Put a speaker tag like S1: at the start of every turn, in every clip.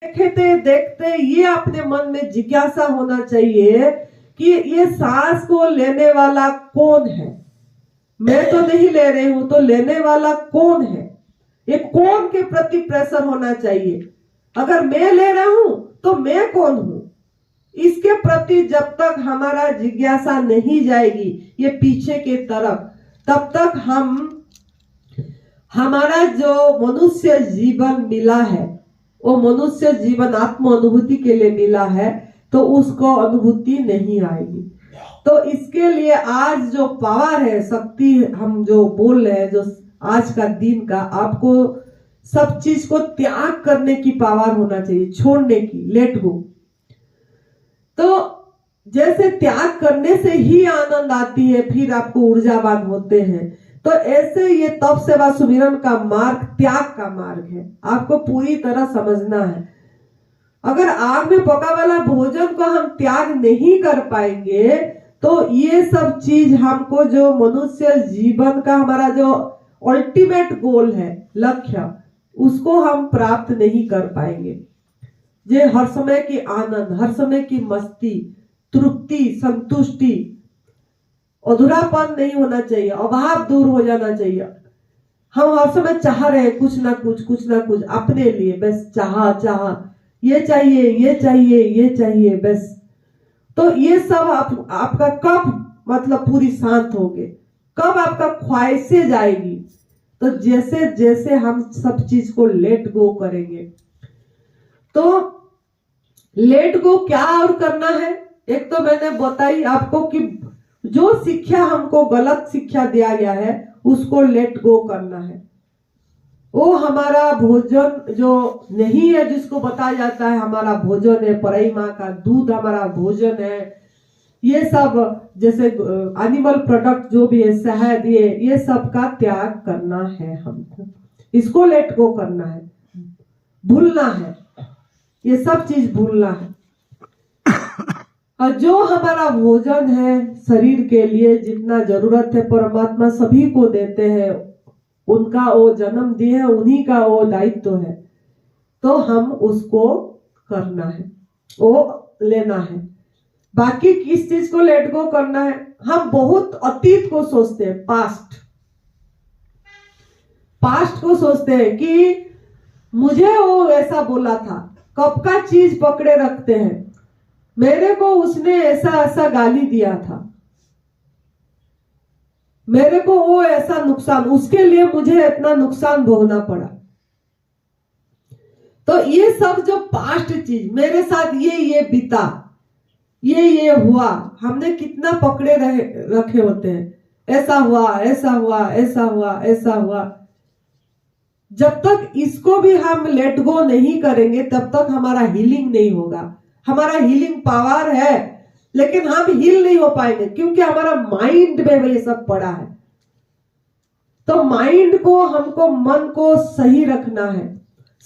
S1: देखते देखते ये अपने मन में जिज्ञासा होना चाहिए कि ये सांस को लेने वाला कौन है। मैं तो नहीं ले रही हूं, तो लेने वाला कौन है? ये कौन के प्रति प्रेशर होना चाहिए। अगर मैं ले रहा हूं तो मैं कौन हूं, इसके प्रति जब तक हमारा जिज्ञासा नहीं जाएगी ये पीछे के तरफ, तब तक हमारा जो मनुष्य जीवन मिला है वो मनुष्य जीवन आत्म अनुभूति के लिए मिला है, तो उसको अनुभूति नहीं आएगी। तो इसके लिए आज जो पावर है, शक्ति हम जो बोल रहे हैं, जो आज का दिन का, आपको सब चीज को त्याग करने की पावर होना चाहिए, छोड़ने की, लेट गो। तो जैसे त्याग करने से ही आनंद आती है, फिर आपको ऊर्जावान होते हैं। तो ऐसे ये तप सेवा सुमिरन का मार्ग त्याग का मार्ग है, आपको पूरी तरह समझना है। अगर आग में पका वाला भोजन को हम त्याग नहीं कर पाएंगे तो ये सब चीज हमको, जो मनुष्य जीवन का हमारा जो अल्टीमेट गोल है, लक्ष्य, उसको हम प्राप्त नहीं कर पाएंगे। ये हर समय की आनंद, हर समय की मस्ती, तृप्ति, संतुष्टि, अधूरापन नहीं होना चाहिए, अभाव दूर हो जाना चाहिए। हम हर समय चाह रहे हैं कुछ ना कुछ अपने लिए, बस चाह ये चाहिए, ये चाहिए, ये चाहिए, बस। तो ये सब आपका कब मतलब पूरी शांत होगे, कब आपका ख्वाहिशें जाएगी? तो जैसे जैसे हम सब चीज को लेट गो करेंगे। तो लेट गो क्या और करना है? एक तो मैंने बताई आपको कि जो शिक्षा हमको गलत शिक्षा दिया गया है उसको लेट गो करना है। वो हमारा भोजन जो नहीं है, जिसको बताया जाता है हमारा भोजन है, परई माँ का दूध हमारा भोजन है, ये सब जैसे एनिमल प्रोडक्ट जो भी है, शहद, ये सब का त्याग करना है हमको, इसको लेट गो करना है, भूलना है, ये सब चीज भूलना है। और जो हमारा भोजन है शरीर के लिए जितना जरूरत है, परमात्मा सभी को देते हैं, उनका वो जन्म दिए है, उन्हीं का वो दायित्व है, तो हम उसको करना है, वो लेना है। बाकी किस चीज को लेट गो करना है? हम बहुत अतीत को सोचते हैं, पास्ट को सोचते हैं कि मुझे वो ऐसा बोला था, कब का चीज पकड़े रखते हैं, मेरे को उसने ऐसा गाली दिया था, मेरे को वो ऐसा नुकसान, उसके लिए मुझे इतना नुकसान भोगना पड़ा। तो ये सब जो पास्ट चीज, मेरे साथ ये बीता, ये हुआ, हमने कितना पकड़े रखे होते हैं, ऐसा हुआ, ऐसा हुआ, ऐसा हुआ, ऐसा हुआ। जब तक इसको भी हम लेट गो नहीं करेंगे तब तक हमारा हीलिंग नहीं होगा। हमारा हीलिंग पावर है लेकिन हम हील नहीं हो पाएंगे क्योंकि हमारा माइंड में ये सब पड़ा है। तो माइंड को, हमको मन को सही रखना है।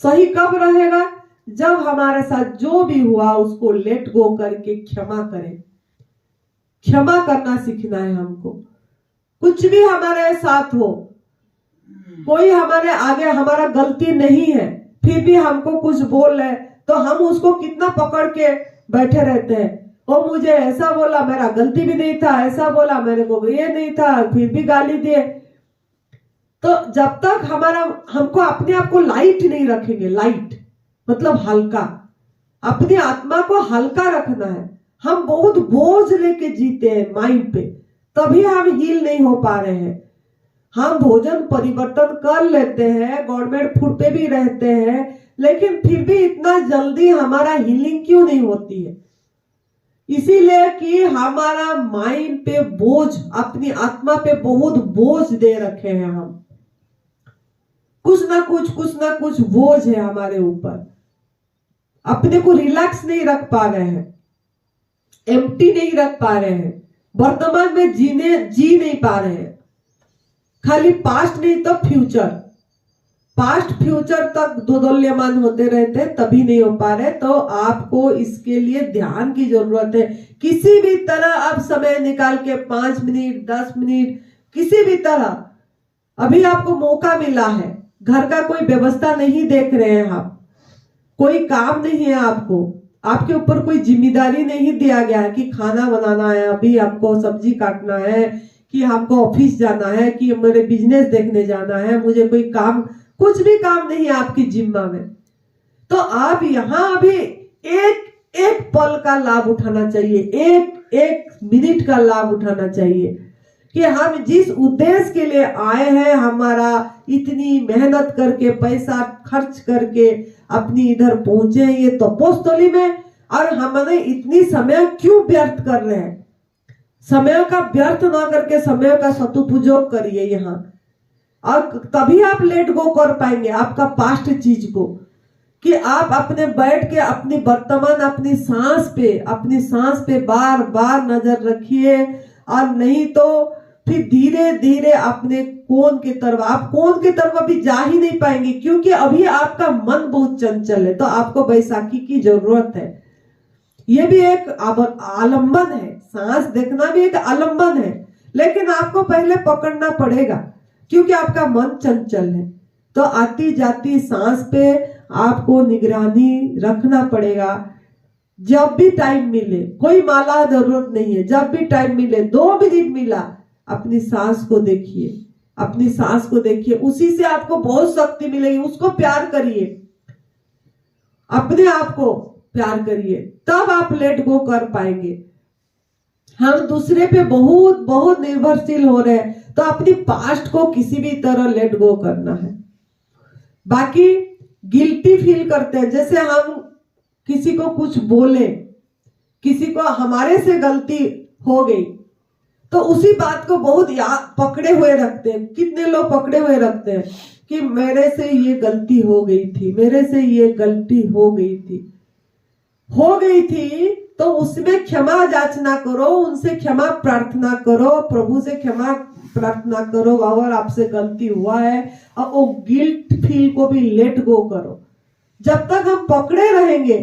S1: सही कब रहेगा? जब हमारे साथ जो भी हुआ उसको लेट गो करके क्षमा करें। क्षमा करना सीखना है हमको। कुछ भी हमारे साथ हो, कोई हमारे आगे हमारा गलती नहीं है, फिर भी हमको कुछ बोल रहे तो हम उसको कितना पकड़ के बैठे रहते हैं। वो मुझे ऐसा बोला, मेरा गलती भी नहीं था, ऐसा बोला, मेरे को ये नहीं था, फिर भी गाली दिए। तो जब तक हमको अपने आप को लाइट नहीं रखेंगे, लाइट मतलब हल्का, अपनी आत्मा को हल्का रखना है। हम बहुत बोझ लेके जीते हैं माइंड पे, तभी हम हील नहीं हो पा रहे हैं। हम भोजन परिवर्तन कर लेते हैं, गवर्नमेंट फूड पे भी रहते हैं, लेकिन फिर भी इतना जल्दी हमारा हीलिंग क्यों नहीं होती है? इसीलिए कि हमारा माइंड पे बोझ, अपनी आत्मा पे बहुत बोझ दे रखे हैं हम। कुछ ना कुछ बोझ है हमारे ऊपर। अपने को रिलैक्स नहीं रख पा रहे हैं, एम्प्टी नहीं रख पा रहे हैं, वर्तमान में जी नहीं पा रहे हैं। खाली पास्ट नहीं तो फ्यूचर, पास्ट फ्यूचर तक दोदुल्यमान होते रहते, तभी नहीं हो पा रहे। तो आपको इसके लिए ध्यान की जरूरत है। किसी भी तरह आप समय निकाल के 5 मिनट 10 मिनट किसी भी तरह, अभी आपको मौका मिला है, घर का कोई व्यवस्था नहीं देख रहे हैं आप, कोई काम नहीं है आपको, आपके ऊपर कोई जिम्मेदारी नहीं दिया गया है कि खाना बनाना है, अभी आपको सब्जी काटना है, कि हमको ऑफिस जाना है, कि मेरे बिजनेस देखने जाना है, मुझे कोई काम, कुछ भी काम नहीं है आपकी जिम्मा में। तो आप यहाँ अभी एक एक पल का लाभ उठाना चाहिए, एक एक मिनट का लाभ उठाना चाहिए कि हम जिस उद्देश्य के लिए आए हैं, हमारा इतनी मेहनत करके पैसा खर्च करके अपनी इधर पहुंचे ये तपोस्थली में, और हमने इतनी समय क्यों व्यर्थ कर रहे हैं। समय का व्यर्थ ना करके समय का सदुपयोग करिए यहाँ, और तभी आप लेट गो कर पाएंगे आपका पास्ट चीज को, कि आप अपने बैठ के अपनी वर्तमान अपनी सांस पे बार बार नजर रखिए, और नहीं तो फिर धीरे धीरे अपने कोन की तरफ, आप कोन की तरफ अभी जा ही नहीं पाएंगे, क्योंकि अभी आपका मन बहुत चंचल है। तो आपको बैसाखी की जरूरत है। ये भी एक आलंबन है, सांस देखना भी एक आलंबन है, लेकिन आपको पहले पकड़ना पड़ेगा क्योंकि आपका मन चंचल है। तो आती जाती सांस पे आपको निगरानी रखना पड़ेगा। जब भी टाइम मिले, कोई माला जरूरत नहीं है, जब भी टाइम मिले, 2 मिनट मिला, अपनी सांस को देखिए, अपनी सांस को देखिए, उसी से आपको बहुत शक्ति मिलेगी। उसको प्यार करिए, अपने आप को प्यार करिए, तब आप लेट गो कर पाएंगे। हम दूसरे पे बहुत बहुत निर्भरशील हो रहे हैं, तो अपनी पास्ट को किसी भी तरह लेट गो करना है। बाकी गिल्टी फील करते हैं, जैसे हम किसी को कुछ बोले, किसी को हमारे से गलती हो गई, तो उसी बात को बहुत पकड़े हुए रखते हैं। कितने लोग पकड़े हुए रखते हैं कि मेरे से ये गलती हो गई थी, मेरे से ये गलती हो गई थी, तो उसमें क्षमा याचना करो, उनसे क्षमा प्रार्थना करो, प्रभु से क्षमा प्रार्थना करो अगर आपसे गलती हुआ है, और वो गिल्ट फील को भी लेट गो करो। जब तक हम पकड़े रहेंगे,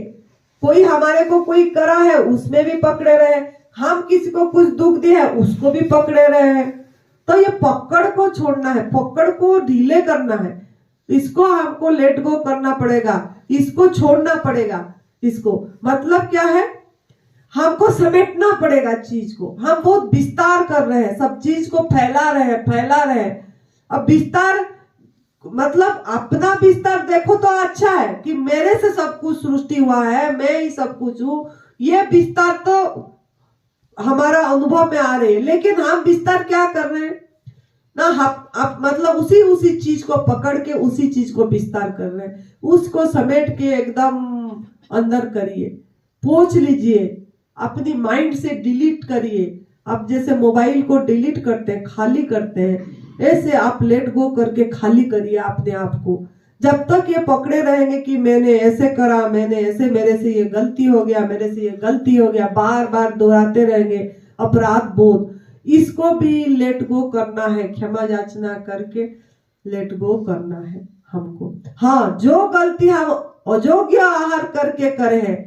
S1: कोई हमारे को कोई करा है उसमें भी पकड़े रहे, हम किसी को कुछ दुख दिया है उसको भी पकड़े रहे हैं, तो ये पकड़ को छोड़ना है, पकड़ को ढीले करना है, इसको हमको लेट गो करना पड़ेगा, इसको छोड़ना पड़ेगा। इसको मतलब क्या है, हमको समेटना पड़ेगा चीज को। हम बहुत विस्तार कर रहे हैं, सब चीज को फैला रहे हैं। अब विस्तार मतलब अपना विस्तार देखो तो अच्छा है कि मेरे से सब कुछ सृष्टि हुआ है, मैं ही सब कुछ हूं, ये विस्तार तो हमारा अनुभव में आ रहे हैं। लेकिन हम विस्तार क्या कर रहे हैं ना, आप मतलब उसी चीज को पकड़ के उसी चीज को विस्तार कर रहे हैं। उसको समेट के एकदम अंदर करिए, पोंछ लीजिए, अपनी माइंड से डिलीट करिए। अब जैसे मोबाइल को डिलीट करते हैं, खाली करते हैं, ऐसे आप लेट गो करके खाली करिए अपने आप को। जब तक ये पकड़े रहेंगे कि मैंने ऐसे करा, मैंने ऐसे, मेरे से ये गलती हो गया, मेरे से ये गलती हो गया, बार बार दोहराते रहेंगे अपराध बोध, इसको भी लेट गो करना है, क्षमा याचना करके लेट गो करना है हमको। हाँ, जो गलती हम अयोग्य आहार करके करे हैं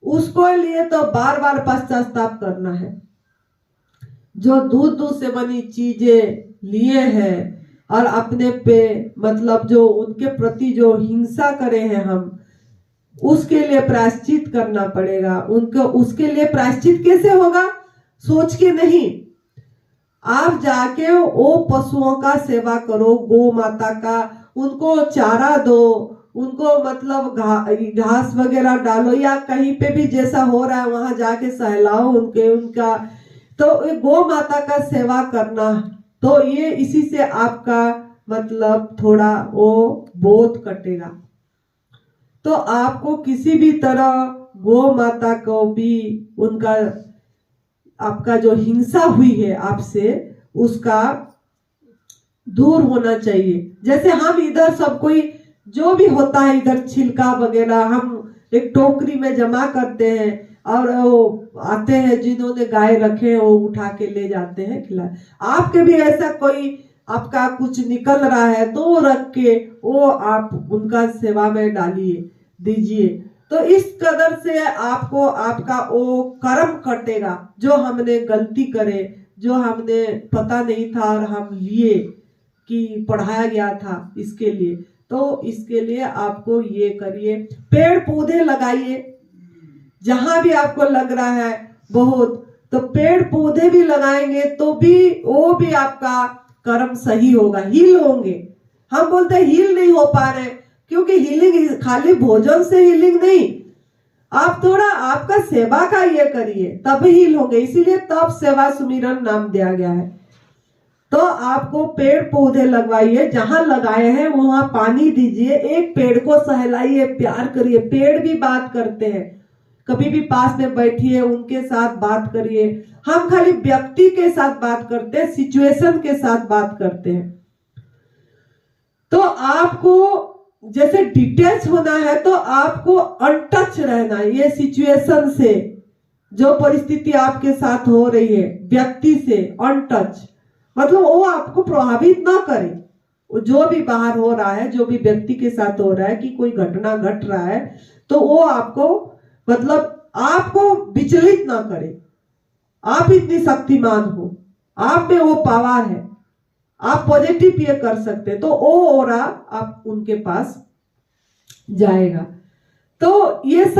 S1: उसको लिए तो बार बार पश्चाताप करना है। जो दूध से बनी चीजें लिए हैं और अपने पे मतलब जो उनके प्रति जो हिंसा करे हैं हम, उसके लिए प्रायश्चित करना पड़ेगा। उनको उसके लिए प्रायश्चित कैसे होगा, सोच के नहीं, आप जाके वो पशुओं का सेवा करो, गौ माता का, उनको चारा दो, उनको मतलब घास वगैरह डालो, या कहीं पे भी जैसा हो रहा है वहां जाके सहलाओ उनका। तो गौ माता का सेवा करना, तो ये इसी से आपका मतलब थोड़ा वो बोध कटेगा। तो आपको किसी भी तरह गौ माता को भी उनका आपका जो हिंसा हुई है आपसे, उसका दूर होना चाहिए। जैसे हम इधर सब कोई जो भी होता है इधर छिलका वगैरह हम एक टोकरी में जमा करते हैं, और वो आते हैं जिन्होंने गाय रखे हैं वो उठा के ले जाते हैं खिला। आपके भी ऐसा कोई आपका कुछ निकल रहा है तो वो रख के वो आप उनका सेवा में डालिए, दीजिए। तो इस कदर से आपको आपका वो कर्म कटेगा जो हमने गलती करे, जो हमने पता नहीं था और हम लिए कि पढ़ाया गया था इसके लिए, तो इसके लिए आपको ये करिए, पेड़ पौधे लगाइए। जहां भी आपको लग रहा है बहुत, तो पेड़ पौधे भी लगाएंगे तो भी वो भी आपका कर्म सही होगा, हील होंगे। हम बोलते हैं हील नहीं हो पा रहे, क्योंकि हीलिंग खाली भोजन से हीलिंग नहीं, आप थोड़ा आपका सेवा का ये करिए तब हील होंगे। इसीलिए तब सेवा सुमिरन नाम दिया गया है। तो आपको पेड़ पौधे लगवाइए, जहां लगाए हैं वहां पानी दीजिए, एक पेड़ को सहलाइए, प्यार करिए। पेड़ भी बात करते हैं, कभी भी पास में बैठिए, उनके साथ बात करिए। हम खाली व्यक्ति के साथ बात करते हैं, सिचुएशन के साथ बात करते हैं। तो आपको जैसे डिटेच होना है तो आपको अनटच रहना है ये सिचुएशन से, जो परिस्थिति आपके साथ हो रही है व्यक्ति से अनटच, मतलब वो आपको प्रभावित ना करे। जो भी बाहर हो रहा है, जो भी व्यक्ति के साथ हो रहा है, कि कोई घटना घट रहा है, तो वो आपको मतलब आपको विचलित ना करे। आप इतनी शक्तिमान हो, आप में वो पावर है, आप पॉजिटिव ये कर सकते, तो वो ऑरा आप उनके पास जाएगा। तो ये सब